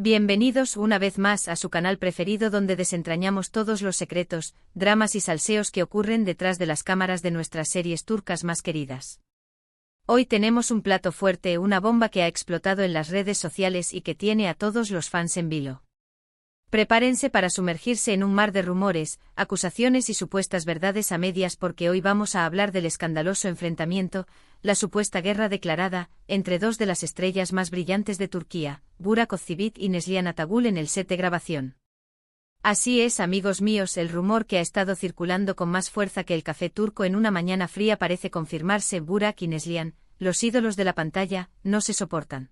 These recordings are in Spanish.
Bienvenidos una vez más a su canal preferido donde desentrañamos todos los secretos, dramas y salseos que ocurren detrás de las cámaras de nuestras series turcas más queridas. Hoy tenemos un plato fuerte, una bomba que ha explotado en las redes sociales y que tiene a todos los fans en vilo. Prepárense para sumergirse en un mar de rumores, acusaciones y supuestas verdades a medias porque hoy vamos a hablar del escandaloso enfrentamiento, la supuesta guerra declarada, entre dos de las estrellas más brillantes de Turquía, Burak Özçivit y Neslihan Atagül en el set de grabación. Así es, amigos míos, el rumor que ha estado circulando con más fuerza que el café turco en una mañana fría parece confirmarse. Burak y Neslihan, los ídolos de la pantalla, no se soportan.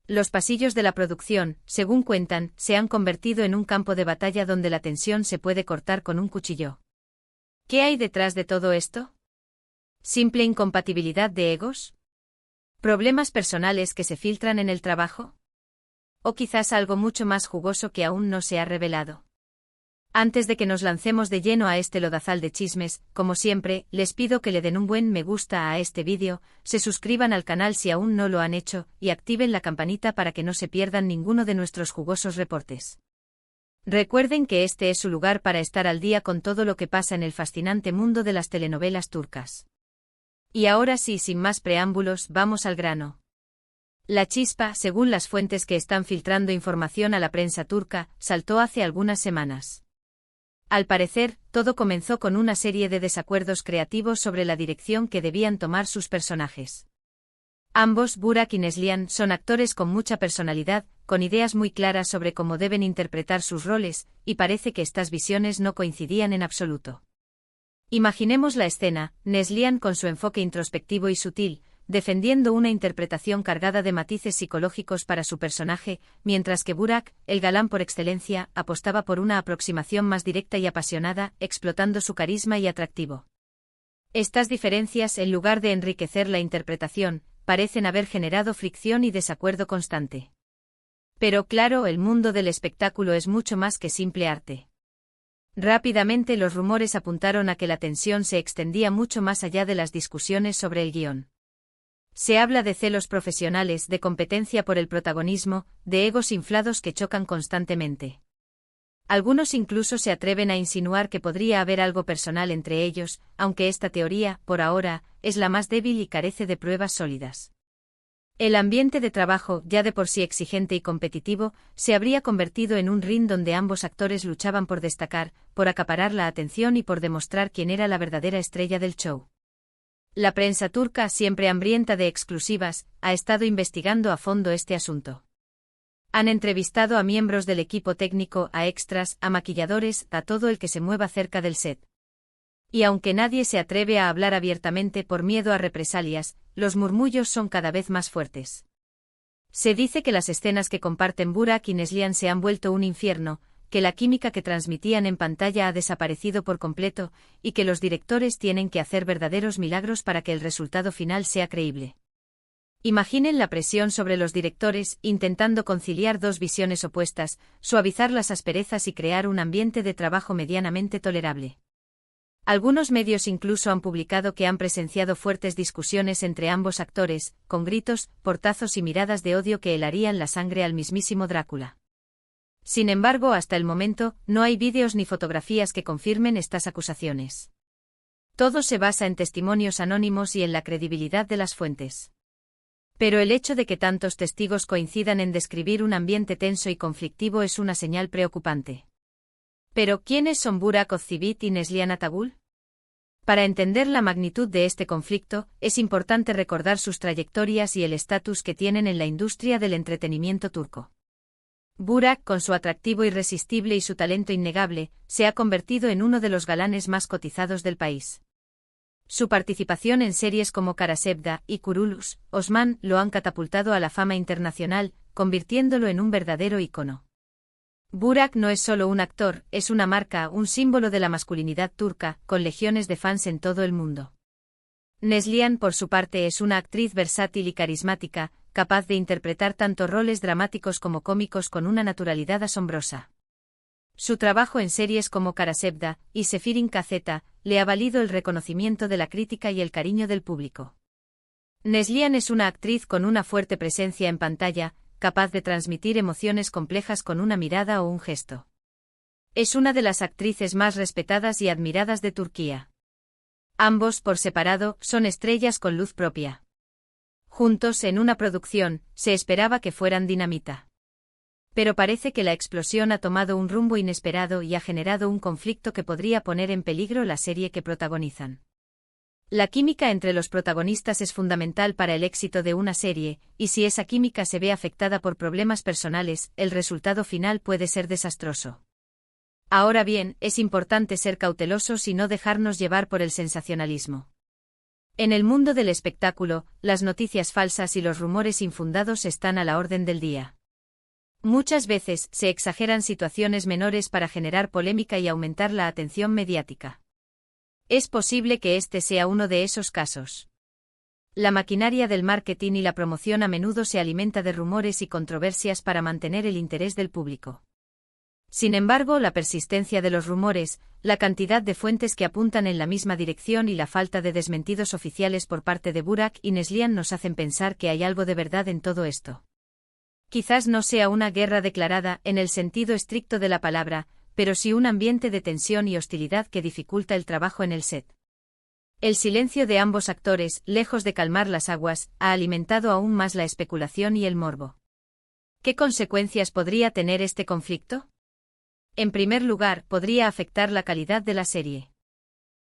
Los pasillos de la producción, según cuentan, se han convertido en un campo de batalla donde la tensión se puede cortar con un cuchillo. ¿Qué hay detrás de todo esto? ¿Simple incompatibilidad de egos? ¿Problemas personales que se filtran en el trabajo? ¿O quizás algo mucho más jugoso que aún no se ha revelado? Antes de que nos lancemos de lleno a este lodazal de chismes, como siempre, les pido que le den un buen me gusta a este vídeo, se suscriban al canal si aún no lo han hecho, y activen la campanita para que no se pierdan ninguno de nuestros jugosos reportes. Recuerden que este es su lugar para estar al día con todo lo que pasa en el fascinante mundo de las telenovelas turcas. Y ahora sí, sin más preámbulos, vamos al grano. La chispa, según las fuentes que están filtrando información a la prensa turca, saltó hace algunas semanas. Al parecer, todo comenzó con una serie de desacuerdos creativos sobre la dirección que debían tomar sus personajes. Ambos, Burak y Neslihan, son actores con mucha personalidad, con ideas muy claras sobre cómo deben interpretar sus roles, y parece que estas visiones no coincidían en absoluto. Imaginemos la escena, Neslihan con su enfoque introspectivo y sutil, defendiendo una interpretación cargada de matices psicológicos para su personaje, mientras que Burak, el galán por excelencia, apostaba por una aproximación más directa y apasionada, explotando su carisma y atractivo. Estas diferencias, en lugar de enriquecer la interpretación, parecen haber generado fricción y desacuerdo constante. Pero claro, el mundo del espectáculo es mucho más que simple arte. Rápidamente los rumores apuntaron a que la tensión se extendía mucho más allá de las discusiones sobre el guión. Se habla de celos profesionales, de competencia por el protagonismo, de egos inflados que chocan constantemente. Algunos incluso se atreven a insinuar que podría haber algo personal entre ellos, aunque esta teoría, por ahora, es la más débil y carece de pruebas sólidas. El ambiente de trabajo, ya de por sí exigente y competitivo, se habría convertido en un ring donde ambos actores luchaban por destacar, por acaparar la atención y por demostrar quién era la verdadera estrella del show. La prensa turca, siempre hambrienta de exclusivas, ha estado investigando a fondo este asunto. Han entrevistado a miembros del equipo técnico, a extras, a maquilladores, a todo el que se mueva cerca del set. Y aunque nadie se atreve a hablar abiertamente por miedo a represalias, los murmullos son cada vez más fuertes. Se dice que las escenas que comparten Burak y Neslihan se han vuelto un infierno, que la química que transmitían en pantalla ha desaparecido por completo, y que los directores tienen que hacer verdaderos milagros para que el resultado final sea creíble. Imaginen la presión sobre los directores, intentando conciliar dos visiones opuestas, suavizar las asperezas y crear un ambiente de trabajo medianamente tolerable. Algunos medios incluso han publicado que han presenciado fuertes discusiones entre ambos actores, con gritos, portazos y miradas de odio que helarían la sangre al mismísimo Drácula. Sin embargo, hasta el momento, no hay vídeos ni fotografías que confirmen estas acusaciones. Todo se basa en testimonios anónimos y en la credibilidad de las fuentes. Pero el hecho de que tantos testigos coincidan en describir un ambiente tenso y conflictivo es una señal preocupante. ¿Pero quiénes son Burak Özçivit y Neslihan Atagül? Para entender la magnitud de este conflicto, es importante recordar sus trayectorias y el estatus que tienen en la industria del entretenimiento turco. Burak, con su atractivo irresistible y su talento innegable, se ha convertido en uno de los galanes más cotizados del país. Su participación en series como Karasevda y Kurulus, Osman, lo han catapultado a la fama internacional, convirtiéndolo en un verdadero ícono. Burak no es solo un actor, es una marca, un símbolo de la masculinidad turca, con legiones de fans en todo el mundo. Neslihan, por su parte, es una actriz versátil y carismática, capaz de interpretar tanto roles dramáticos como cómicos con una naturalidad asombrosa. Su trabajo en series como Karasevda y Sefirin Kazeta le ha valido el reconocimiento de la crítica y el cariño del público. Neslihan es una actriz con una fuerte presencia en pantalla, capaz de transmitir emociones complejas con una mirada o un gesto. Es una de las actrices más respetadas y admiradas de Turquía. Ambos, por separado, son estrellas con luz propia. Juntos en una producción, se esperaba que fueran dinamita. Pero parece que la explosión ha tomado un rumbo inesperado y ha generado un conflicto que podría poner en peligro la serie que protagonizan. La química entre los protagonistas es fundamental para el éxito de una serie, y si esa química se ve afectada por problemas personales, el resultado final puede ser desastroso. Ahora bien, es importante ser cautelosos y no dejarnos llevar por el sensacionalismo. En el mundo del espectáculo, las noticias falsas y los rumores infundados están a la orden del día. Muchas veces se exageran situaciones menores para generar polémica y aumentar la atención mediática. Es posible que este sea uno de esos casos. La maquinaria del marketing y la promoción a menudo se alimenta de rumores y controversias para mantener el interés del público. Sin embargo, la persistencia de los rumores, la cantidad de fuentes que apuntan en la misma dirección y la falta de desmentidos oficiales por parte de Burak y Neslihan nos hacen pensar que hay algo de verdad en todo esto. Quizás no sea una guerra declarada en el sentido estricto de la palabra, pero sí un ambiente de tensión y hostilidad que dificulta el trabajo en el set. El silencio de ambos actores, lejos de calmar las aguas, ha alimentado aún más la especulación y el morbo. ¿Qué consecuencias podría tener este conflicto? En primer lugar, podría afectar la calidad de la serie.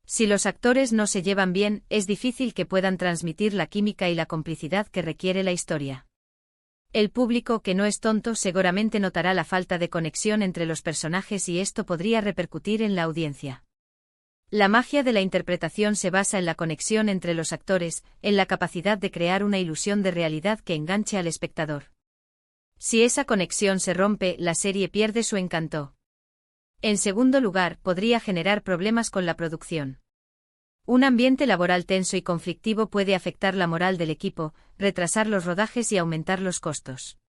Si los actores no se llevan bien, es difícil que puedan transmitir la química y la complicidad que requiere la historia. El público, que no es tonto, seguramente notará la falta de conexión entre los personajes y esto podría repercutir en la audiencia. La magia de la interpretación se basa en la conexión entre los actores, en la capacidad de crear una ilusión de realidad que enganche al espectador. Si esa conexión se rompe, la serie pierde su encanto. En segundo lugar, podría generar problemas con la producción. Un ambiente laboral tenso y conflictivo puede afectar la moral del equipo, retrasar los rodajes y aumentar los costos.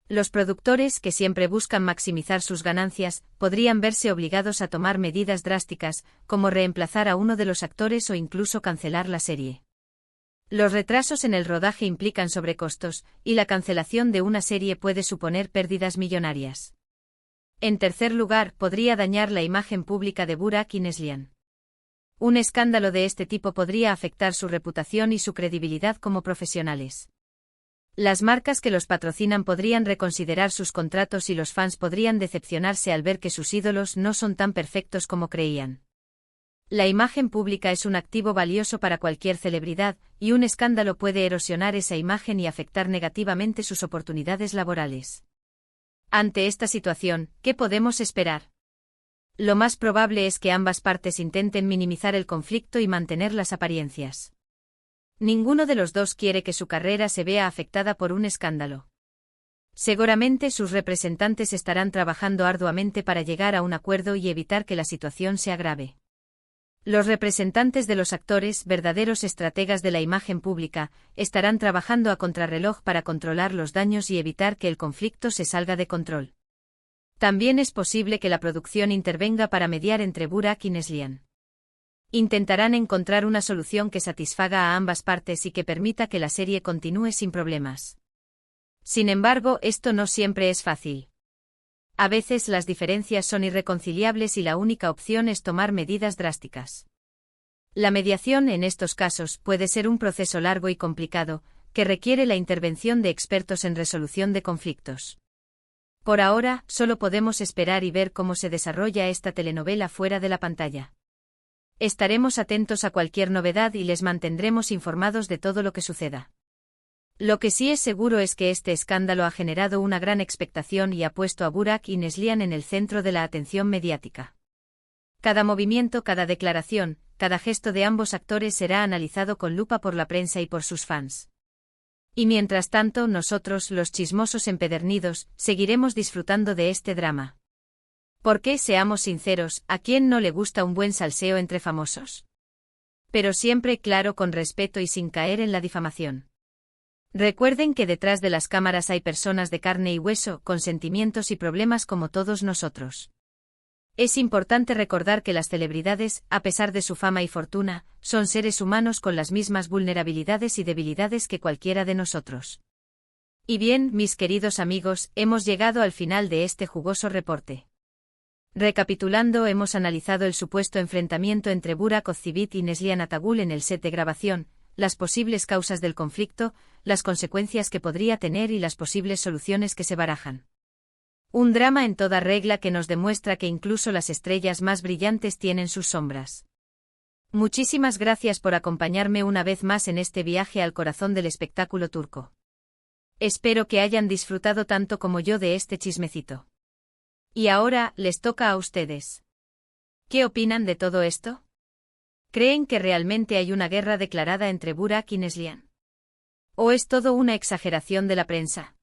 Los productores, que siempre buscan maximizar sus ganancias, podrían verse obligados a tomar medidas drásticas, como reemplazar a uno de los actores o incluso cancelar la serie. Los retrasos en el rodaje implican sobrecostos, y la cancelación de una serie puede suponer pérdidas millonarias. En tercer lugar, podría dañar la imagen pública de Burak y Neslihan. Un escándalo de este tipo podría afectar su reputación y su credibilidad como profesionales. Las marcas que los patrocinan podrían reconsiderar sus contratos y los fans podrían decepcionarse al ver que sus ídolos no son tan perfectos como creían. La imagen pública es un activo valioso para cualquier celebridad, y un escándalo puede erosionar esa imagen y afectar negativamente sus oportunidades laborales. Ante esta situación, ¿qué podemos esperar? Lo más probable es que ambas partes intenten minimizar el conflicto y mantener las apariencias. Ninguno de los dos quiere que su carrera se vea afectada por un escándalo. Seguramente sus representantes estarán trabajando arduamente para llegar a un acuerdo y evitar que la situación se agrave. Los representantes de los actores, verdaderos estrategas de la imagen pública, estarán trabajando a contrarreloj para controlar los daños y evitar que el conflicto se salga de control. También es posible que la producción intervenga para mediar entre Burak y Neslihan. Intentarán encontrar una solución que satisfaga a ambas partes y que permita que la serie continúe sin problemas. Sin embargo, esto no siempre es fácil. A veces las diferencias son irreconciliables y la única opción es tomar medidas drásticas. La mediación en estos casos puede ser un proceso largo y complicado, que requiere la intervención de expertos en resolución de conflictos. Por ahora, solo podemos esperar y ver cómo se desarrolla esta telenovela fuera de la pantalla. Estaremos atentos a cualquier novedad y les mantendremos informados de todo lo que suceda. Lo que sí es seguro es que este escándalo ha generado una gran expectación y ha puesto a Burak y Neslihan en el centro de la atención mediática. Cada movimiento, cada declaración, cada gesto de ambos actores será analizado con lupa por la prensa y por sus fans. Y mientras tanto, nosotros, los chismosos empedernidos, seguiremos disfrutando de este drama. Porque, seamos sinceros, ¿a quién no le gusta un buen salseo entre famosos? Pero siempre claro, con respeto y sin caer en la difamación. Recuerden que detrás de las cámaras hay personas de carne y hueso, con sentimientos y problemas como todos nosotros. Es importante recordar que las celebridades, a pesar de su fama y fortuna, son seres humanos con las mismas vulnerabilidades y debilidades que cualquiera de nosotros. Y bien, mis queridos amigos, hemos llegado al final de este jugoso reporte. Recapitulando, hemos analizado el supuesto enfrentamiento entre Burak Ozcivit y Neslihan Atagul en el set de grabación, las posibles causas del conflicto, las consecuencias que podría tener y las posibles soluciones que se barajan. Un drama en toda regla que nos demuestra que incluso las estrellas más brillantes tienen sus sombras. Muchísimas gracias por acompañarme una vez más en este viaje al corazón del espectáculo turco. Espero que hayan disfrutado tanto como yo de este chismecito. Y ahora, les toca a ustedes. ¿Qué opinan de todo esto? ¿Creen que realmente hay una guerra declarada entre Burak y Neslihan? ¿O es todo una exageración de la prensa?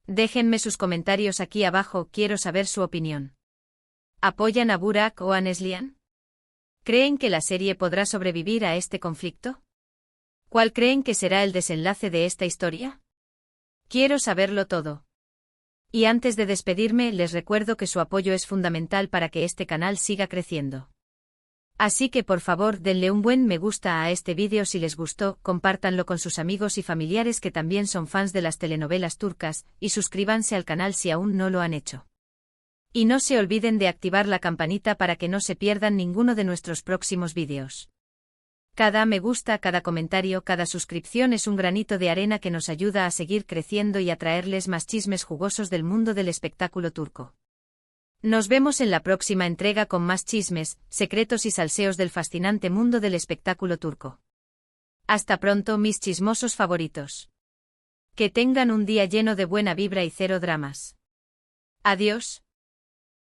Déjenme sus comentarios aquí abajo, quiero saber su opinión. ¿Apoyan a Burak o a Neslihan? ¿Creen que la serie podrá sobrevivir a este conflicto? ¿Cuál creen que será el desenlace de esta historia? Quiero saberlo todo. Y antes de despedirme, les recuerdo que su apoyo es fundamental para que este canal siga creciendo. Así que por favor denle un buen me gusta a este vídeo si les gustó, compártanlo con sus amigos y familiares que también son fans de las telenovelas turcas, y suscríbanse al canal si aún no lo han hecho. Y no se olviden de activar la campanita para que no se pierdan ninguno de nuestros próximos vídeos. Cada me gusta, cada comentario, cada suscripción es un granito de arena que nos ayuda a seguir creciendo y a traerles más chismes jugosos del mundo del espectáculo turco. Nos vemos en la próxima entrega con más chismes, secretos y salseos del fascinante mundo del espectáculo turco. Hasta pronto, mis chismosos favoritos. Que tengan un día lleno de buena vibra y cero dramas. Adiós.